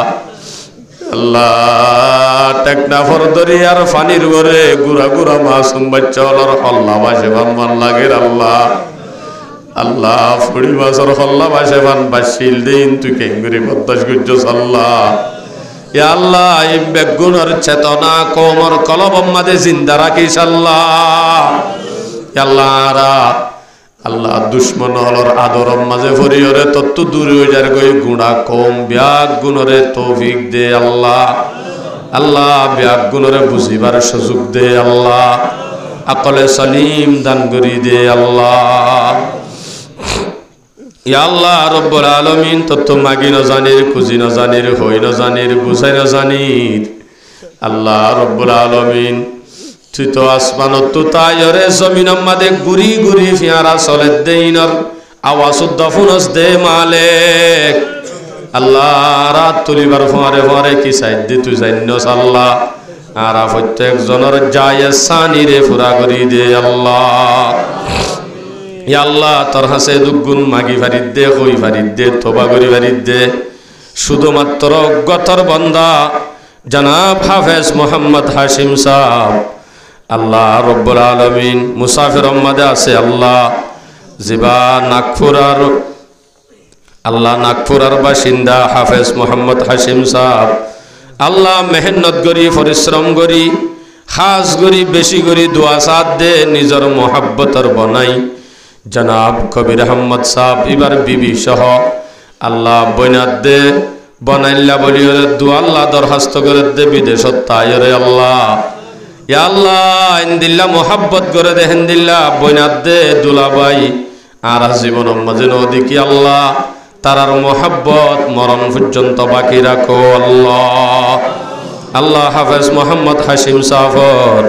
আল্লাহ টেকনাফর দরিয়ার ফানির ঘরে গুড়া গুড়া মাসুম বাচ্চা হলার হল্লা বাসে বান লাগে আল্লাহ আল্লাহ ফুড়ি মাছের হল্লা বাসে বান বাসিল দিন তুই কেঙ্গুরি বদাস গুজ্জ আল্লাহ ইয়া আল্লাহ এই বেগুনের চেতনা কোমর কলব মাঝে জিন্দা রাখিস আল্লাহ। ইয়া আল্লাহ আল্লাহ দুশ্মন হলর আদর মাঝে ভরিয়রে তত্ত্ব দূর হয়ে যার গই গুণা কম ব্যাগ গুণরে তৌফিক দে আল্লাহ। আল্লাহ ব্যাগ গুণরে বুঝিবার সুযোগ দে আল্লাহ। আকলে সালিম দান করি দে আল্লাহ। ইয়া আল্লাহ রব্বুল আলামিন তত্ত্ব মাগি ন জানির খুঁজি ন জানির হই ন জানির বুঝাই ন জানির আল্লাহ রব্বুল আলামিন তুই তো আসমানত তো তাইরে জমিন মাদে গুরি গুরি ফিয়ারা চলে দেইনর আওয়াজ দফুনস দে মালিক আল্লাহ রাত তুলিবার ফরে ফরে কি সাইড দি তুই জান্নস আল্লাহ আর প্রত্যেক জনের যায় সানিরে পুরা করি দে আল্লাহ। ইয়া আল্লাহ তোর হাসে দুগুণ মাগি ফারিদ দে কই ফারিদ দে তোবা করি ফারিদ দে শুধুমাত্র অজ্ঞতর বান্দা জনাব হাফেজ মোহাম্মদ হাশিম সাহেব আল্লাহ রব্বুল আলামিন মুসাফির মাঝে আছে আল্লাহ জিবা নাগপুরার আল্লাহ নাগপুরার বাসিন্দা হাফেজ মোহাম্মদ হাশিম সাহেব আল্লাহ মেহনত করি পরিশ্রম করি খাস করি বেশি করি দোয়া সাথ দে নিজের মোহাব্বতর বনাই জনাব কবির আহমদ সাহেব এবার বিবি সহ আল্লাহ বইনাত দে বনাইল্লা বলি দোয়া আল্লাহ দরখাস্ত করে দে বিদেশত তাইরে আল্লাহ। ইয়া আল্লাহ ইনদিল্লা মোহাব্বত করে দে হিন্দিল্লা বইনাত দে দুলাবাই আর জীবন মাঝে নদী আল্লাহ তারার মোহাব্বত মরণ পর্যন্ত বাকি রাখো আল্লাহ। আল্লাহ হাফেজ মোহাম্মদ হাশিম সাফর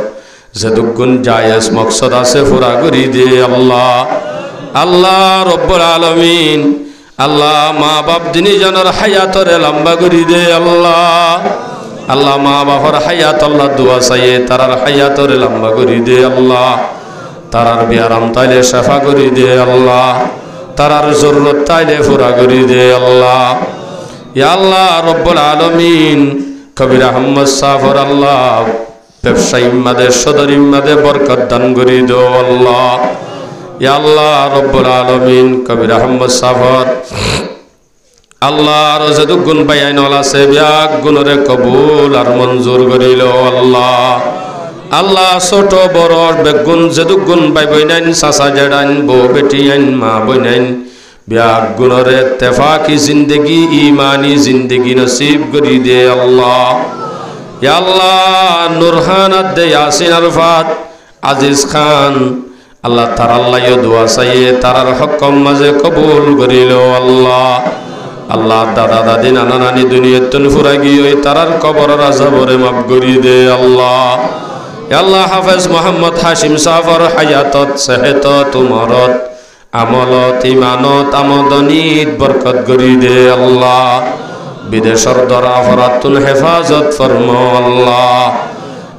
যেদুগুণ জায়েজ মকসদ আছে পুরা করি দে আল্লাহ। আল্লাহ রব্বুল আলামিন আল্লাহ মা বাপ দিনী জনের হায়াতরে লম্বা করি দে আল্লাহ। আল্লাহ মা বাবার হায়াত আল্লাহ দোয়া চাইয়ে তারার হায়াতরে লম্বা করি দে আল্লাহ। তারার বিয়ারাম তাইলে সাফা করি দে আল্লাহ। তারার জরুরত তাইলে পুরা করি দে আল্লাহ। ইয়া আল্লাহ রব্বুল আলামিন কবির আহমদ সাফর আল্লাহ ব্যবসায়ী মাদে সদর ইমাদে বরকত দান করি দো আল্লাহ। ইয়া আল্লাহ রব্বুল আলামিন কবির আহমদ সাফর আল্লাহ রোজাদু গুণ বাইন আছে ব্যাগ গুণরে কবুল আর মঞ্জুর করিল আল্লাহ। আল্লাহ ছোট বড় বেগুন যেদু গুণ বাই বইনাইন চাচা জেডাইন বউ বেটি আইন মা বইনাইন ব্যাগ গুণরে তেফাকি জিন্দগি ইমানি জিন্দগি নসিব করি দে আল্লাহ। ইয়া আল্লাহ নুরহানাত দে ইয়াসিন আরফাত আজিজ খান আল্লাহ তার আল্লাহ দোয়া চাইয়ে তারার হকম মাঝে কবুল করিল আল্লাহ। আল্লাহ দাদা দাদি নানা নানি দুনিয়াত ফুরা গিয়ে তারার কবরের আযাবরে মাফ করি দে আল্লাহ। ইয়া আল্লাহ হাফেজ মোহাম্মদ হাশিম সাফর হায়াতত সেহতত উমরত আমলত ইমানত আমদনিত বরকত করি দে আল্লাহ। বিদেশর দরা ফরাতুল হেফাজত ফরমো আল্লাহ।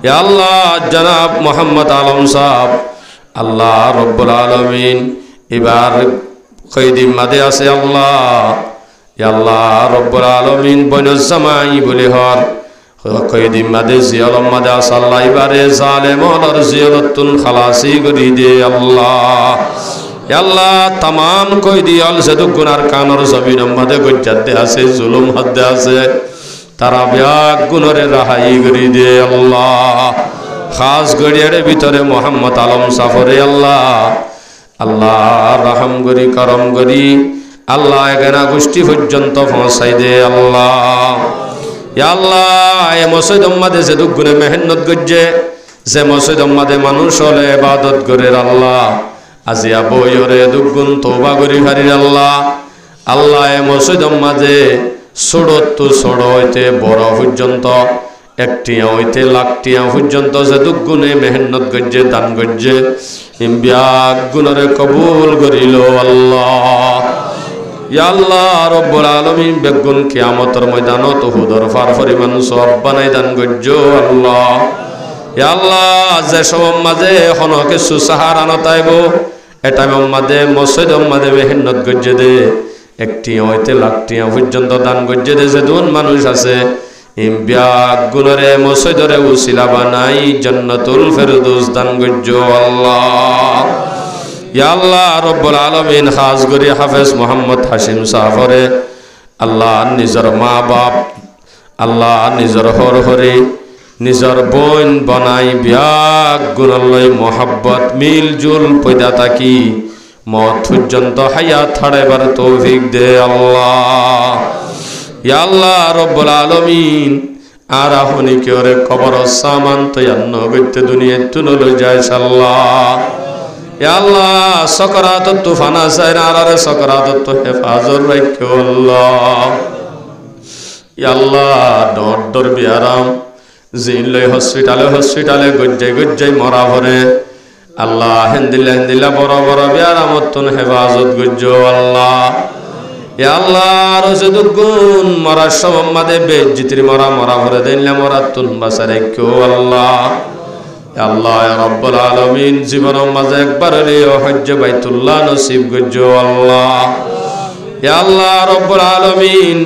ইয়া আল্লাহ জনাব মোহাম্মদ আলম সাহেব আল্লাহ রব্বুল আলামিন এবার কয়দিন মাদে আছে আল্লাহ। ইয়া আল্লাহ রব্বুল আলামিন বনজ জামাই বলি হর কয়দিন মাদে জিয়ালম মাদে আছে আল্লাহ এবারে জালেমর জিয়ারতুল খালাসি করি দে আল্লাহ। ইয়া আল্লাহ तमाम কয়দিয়াল যেদু গুনার কানর জমিন মাদে গজ্জাতে আছে জুলুম হদ্দে আছে তারা ব্যাগ গুনরে রাহাই করি দে আল্লাহ। খাস গড়িয়ার ভিতরে মোহাম্মদ আলম সাফরে আল্লাহ আল্লাহ রহম করি করম করি আল্লাহ এগানা গোষ্ঠী পর্যন্ত পৌঁছাই দে আল্লাহ। ইয়া আল্লাহ এ মসজিদ মাদে যেদু গুনে মেহনত গজ্জে যে মসজিদ মাদে মানুষ হলে ইবাদত করে আল্লাহ আজিয়া বইরে দুগুণ তওবা করি ফারির আল্লাহ। আল্লাহ এ মসজিদ মাঝে ছোড়ত তো ছোড় হইতে বড় পর্যন্ত একটিয়া হইতে লাখটিয়া পর্যন্ত যে দুগুণে মেহনত গজ্জে দান গজ্জে ব্যাগ গুণরে কবুল করিল আল্লাহ। ইয়া আল্লাহ রব্বুল আলামিন বেগুন কিয়ামতের ময়দানত উহুদের ফার পরিমাণ সওয়াব বানাই দান গজ্জ আল্লাহ। ইয়া আল্লাহ যে সব মাঝে এখনো কিছু সাহারা নতাইব এটা মাঝে মসজিদ মাঝে মেহনত গজ্জে দে একটি হইতে লাখটিয়া পর্যন্ত দান গজ্জে দে যে দুন মানুষ আছে ব্যাগ গুণরে মসজিদরে উসিলা বানাই জান্নাতুল ফেরদৌস দান গজ্জ আল্লাহ। ইয়া আল্লাহ রব্বুল আলামিন খাস করে হাফেজ মোহাম্মদ হাশিম সাফরে আল্লাহ নিজের মা বাপ আল্লাহ নিজর হর হরে নিজর বোন বনাই বিয়াক গুণলয় মোহাব্বত মিল জুল পয়দা থাকি মত পর্যন্ত হায়াত ছাড়াইবার তৌফিক দে আল্লাহ। ইয়া আল্লাহ রব্বুল আলামিন আর আহনি কেরে কবর সামান তয়ান্ন গইতে দুনিয়া তুনলো যায় আল্লাহ। ইয়া আল্লাহ সকরাত তুফানা সাইরা আরে সকরাত তো হেফাজত রাখো আল্লাহ। ইয়া আল্লাহ ডর ডর বিয়ারাম জিনলে হসপিটালে গজ্জাই মরা ভরে আল্লাহ হেন্দিলা বড় বড় বিয়ারামতন হেফাজত গজ্জো আল্লাহ। ইয়া আল্লাহ রসুদ গুণ মরার সম্মাদে বেজ্জিতির মরা ভরে দিনলে মরা তুন বাসারে কেউ আল্লাহ। ইয়া আল্লাহ ইয়া রব্বুল আলামিন জীবনের মাঝে একবার হলেও হজ্জ বাইতুল্লাহ নসিব গজ্জো আল্লাহ। ইয়া আল্লাহ রব্বুল আলামিন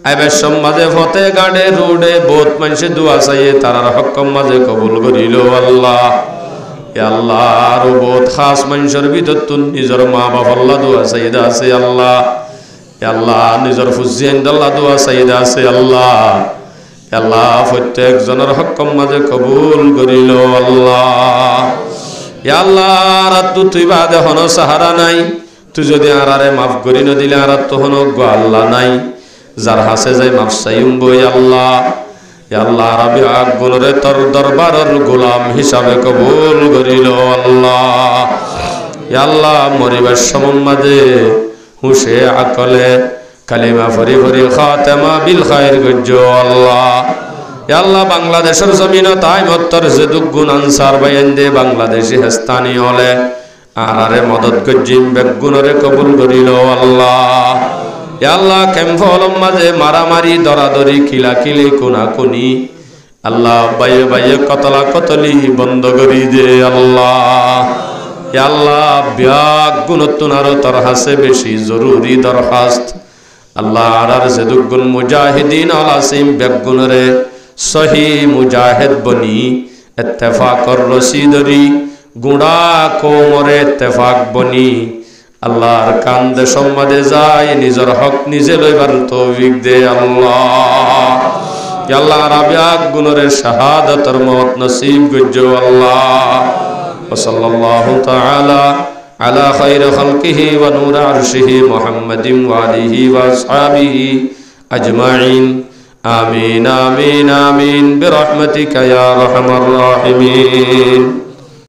আইবার সমাজে ফতে গাড়ে রোডে বহুত মানুষে দোয়া চাইয়ে তারার হকম মাঝে কবুল করিল আল্লাহ। ইয়া আল্লাহ আর বহুত খাস মানুষের ভিতর তুন নিজের মা বাবা দোয়া চাইদা আছে আল্লাহ। ইয়া আল্লাহ নিজের ফুজিয়ান আল্লাহ দোয়া চাইদা আছে আল্লাহ। ইয়া আল্লাহ প্রত্যেক জনের হকম মাঝে কবুল করিল আল্লাহ। ইয়া আল্লাহ আর তুই বাদে হন সাহারা নাই, তুই যদি আরারে মাফ করি না দিলে আর তো হন গো আল্লাহ নাই। যার হাসে যাই মাফ চাইম বই আল্লাহ। ইয়া আল্লাহ রাবি আগুনরে তোর দরবারের গোলাম হিসাবে কবুল করিল আল্লাহ। ইয়া আল্লাহ মরিবার সমমাদে হুশে আকলে কালিমা ফরি ফরি খাতেমা বিল খায়ের গজ্জো আল্লাহ। ইয়া আল্লাহ বাংলাদেশের জমিন তাই মত্তর যে দুগুণ আনসার বাইন দে বাংলাদেশি হেস্তানি হলে আরে মদত গজ্জিম বেগুনরে কবুল করিল আল্লাহ। ইয়া আল্লাহ ক্যাম্পলম মাঝে মারামারি দরাদরি কিলাকিলি কোনাকুনি আল্লাহ বাইয়ে বাইয়ে কতলা কতলি বন্ধ করি দে আল্লাহ। ইয়া আল্লাহ ব্যাগ গুণতুনার তোর হাসে বেশি জরুরি দরখাস্ত আল্লাহ আর যে দুগুণ মুজাহিদিন আলাসিম বেগুনরে সহি মুজাহিদ বনি ইত্তেফাকর রশিদরি গুড়া কোমরে ইত্তেফাক বনি আল্লাহর কান্দে সম্মাদে যায় নিজের হক নিজে লইবার তৌফিক দে আল্লাহ। ইয়া আল্লাহ রাবিয়াক গুনরে শাহাদাতের মত নসিব গজ্জো আল্লাহ। ওয়া সাল্লাল্লাহু তাআলা আলা খায়রি খালকিহি ওয়া নূর আরশিহি মুহাম্মাদিন ওয়া আলিহি ওয়া আসহাবিহি আজমাইন আমিন আমিন আমিন বিরহমাতিকা ইয়া আরহামার রাহিমিন।